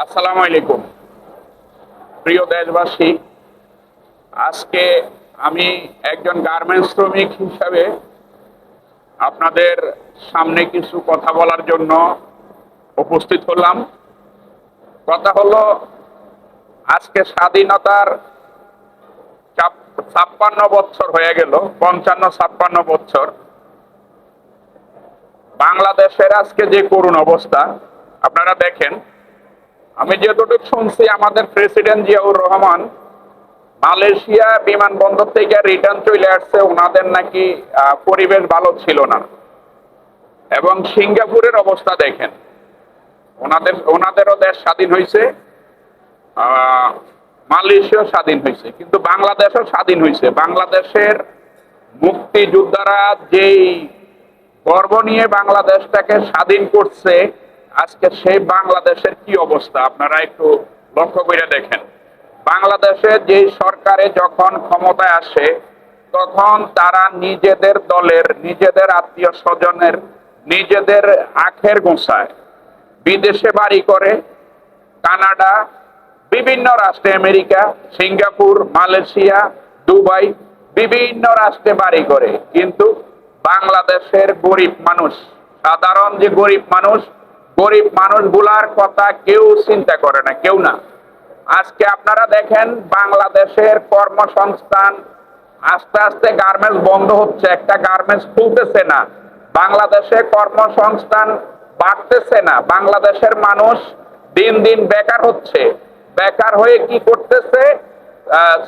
আসসালামু আলাইকুম প্রিয় দেশবাসী। আজকে আমি একজন গার্মেন্টস শ্রমিক হিসাবে আপনাদের সামনে কিছু কথা বলার জন্য উপস্থিত হলাম। কথা হলো, আজকে স্বাধীনতার 56 বছর হয়ে গেল, 55-56 বছর। বাংলাদেশের আজকে যে করুণ অবস্থা আপনারা দেখেন। আমি যতটুকু শুনছি, আমাদের প্রেসিডেন্ট জিয়াউর রহমান মালয়েশিয়া বিমানবন্দর থেকে রিটার্ন চলে আসছে। ওনাদের নাকি পরিবেশ ভালো ছিল না। এবং সিঙ্গাপুরের অবস্থা দেখেন, ওনাদেরও দেশ স্বাধীন হয়েছে, মালয়েশিয়াও স্বাধীন হয়েছে, কিন্তু বাংলাদেশও স্বাধীন হয়েছে। বাংলাদেশের মুক্তিযোদ্ধারা যেই গর্ব নিয়ে বাংলাদেশটাকে স্বাধীন করছে, আজকে সেই বাংলাদেশের কি অবস্থা আপনারা একটু লক্ষ্য করে দেখেন। বাংলাদেশে যে সরকারে যখন ক্ষমতায় আসে, তখন তারা নিজেদের দলের, নিজেদের আত্মীয় স্বজনের, নিজেদের আখের গোছায় বিদেশে বাড়ি করে। কানাডা, বিভিন্ন রাষ্ট্রে, আমেরিকা, সিঙ্গাপুর, মালয়েশিয়া, দুবাই, বিভিন্ন রাষ্ট্রে বাড়ি করে। কিন্তু বাংলাদেশের গরিব মানুষ, সাধারণ যে গরিব মানুষগুলার কথা কেউ চিন্তা করে না, কেউ না। আজকে আপনারা দেখেন, বাংলাদেশের কর্মসংস্থান আস্তে আস্তে গার্মেন্টস বন্ধ হচ্ছে, একটা গার্মেন্টস খুলতেছে না। বাংলাদেশে কর্মসংস্থান বাড়তেছে না। বাংলাদেশের মানুষ দিন দিন বেকার হচ্ছে। বেকার হয়ে কি করতেছে?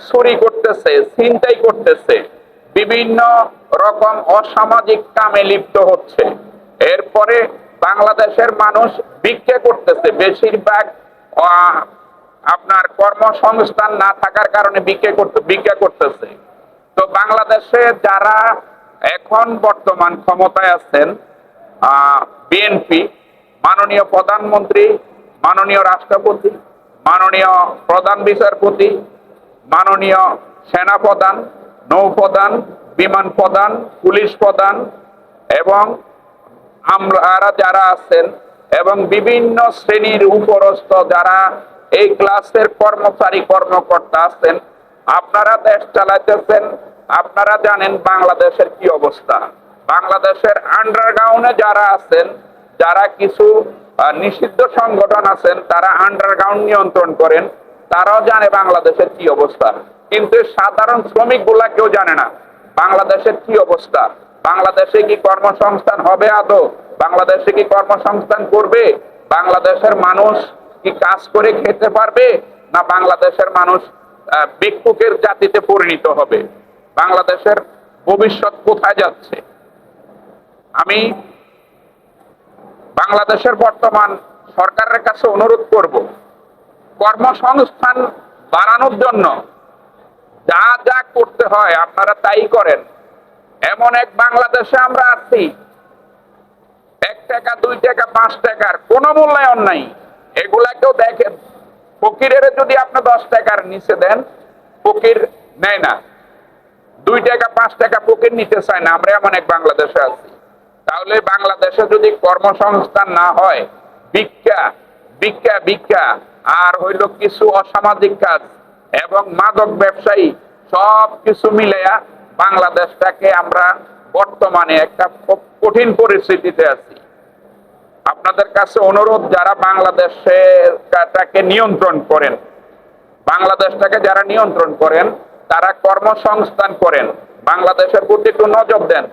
চুরি করতেছে, ছিনতাই করতেছে, বিভিন্ন রকম অসামাজিক কামে লিপ্ত হচ্ছে। এরপরে বাংলাদেশের মানুষ ভিক্ষা করতেছে। বেশিরভাগ আপনার কর্মসংস্থান না থাকার কারণে ভিক্ষা করতেছে। তো বাংলাদেশে যারা এখন বর্তমান ক্ষমতায় আছেন, বিএনপি, মাননীয় প্রধানমন্ত্রী, মাননীয় রাষ্ট্রপতি, মাননীয় প্রধান বিচারপতি, মাননীয় সেনাপ্রধান, নৌপ্রধান, বিমান প্রধান, পুলিশ প্রধান এবং আমরা যারা আছেন, এবং বিভিন্ন শ্রেণীর উপরস্থ যারা এই ক্লাসের কর্মচারী কর্মকর্তা আছেন, আপনারা দেশ চালাইতেছেন। আপনারা জানেন বাংলাদেশের কি অবস্থা। বাংলাদেশের আন্ডারগ্রাউন্ডে যারা আছেন, যারা কিছু নিষিদ্ধ সংগঠন আছেন, তারা আন্ডারগ্রাউন্ড নিয়ন্ত্রণ করেন, তারাও জানে বাংলাদেশের কি অবস্থা। কিন্তু সাধারণ শ্রমিক গুলা কেউ জানে না বাংলাদেশের কি অবস্থা। বাংলাদেশে কি কর্মসংস্থান হবে আদৌ? বাংলাদেশে কি কর্মসংস্থান করবে? বাংলাদেশের মানুষ কি কাজ করে খেতে পারবে, না বাংলাদেশের মানুষ ভিক্ষুকের জাতিতে পরিণত হবে? বাংলাদেশের ভবিষ্যৎ কোথায় যাচ্ছে? আমি বাংলাদেশের বর্তমান সরকারের কাছে অনুরোধ করব, কর্মসংস্থান বাড়ানোর জন্য যা যা করতে হয় আপনারা তাই করেন। এমন এক বাংলাদেশে আমরা আছি, 1 টাকা 2 টাকা 5 টাকার কোনো মূল্যায়ন নাই। এগুলা কেউ দেখেন। ফকিরের যদি আপনি 10 টাকার নিচে দেন, ফকির নেয় না। 2 টাকা 5 টাকা ফকির নিতে চায় না। আমরা এমন এক বাংলাদেশে আছি। তাহলে বাংলাদেশে যদি কর্মসংস্থান না হয়, ভিক্ষা ভিক্ষা ভিক্ষা আর হইল কিছু অসামাজিক কাজ এবং মাদক ব্যবসায়ী, সব কিছু মিলাইয়া বাংলাদেশটাকে আমরা বর্তমানে একটা খুব কঠিন পরিস্থিতিতে আছি। আপনাদের কাছে অনুরোধ, যারা বাংলাদেশটাকে নিয়ন্ত্রণ করেন, বাংলাদেশটাকে যারা নিয়ন্ত্রণ করেন, তারা কর্মসংস্থান করেন, বাংলাদেশের প্রতি একটু নজর দেন।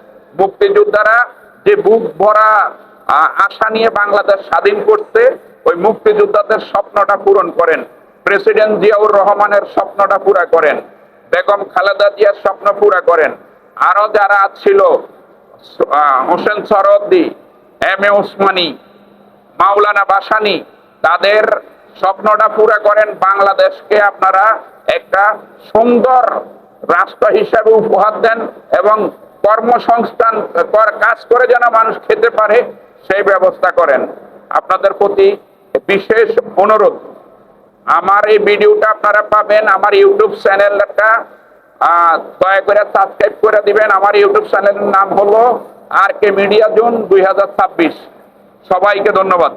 মুক্তিযোদ্ধারা যে বুক ভরা আশা নিয়ে বাংলাদেশ স্বাধীন করতে, ওই মুক্তিযোদ্ধাদের স্বপ্নটা পূরণ করেন। প্রেসিডেন্ট জিয়াউর রহমানের স্বপ্নটা পুরা করেন। বেগম খালেদা জিয়ার স্বপ্ন পুরা করেন। আরো যারা ছিল, হোসেন সরওয়ার্দী, এম এ ওসমানী, মাওলানা ভাসানী, তাদের স্বপ্নটা পুরা করেন। বাংলাদেশকে আপনারা একটা সুন্দর রাষ্ট্র হিসাবে উপহার দেন এবং কর্মসংস্থান কাজ করে যেন মানুষ খেতে পারে, সেই ব্যবস্থা করেন। আপনাদের প্রতি বিশেষ অনুরোধ, আমার এই ভিডিওটা আপনারা পাবেন আমার ইউটিউব চ্যানেলটা দয়া করে সাবস্ক্রাইব করে দিবেন। আমার ইউটিউব চ্যানেলের নাম হলো আর কে মিডিয়া জোন 2026। সবাইকে ধন্যবাদ।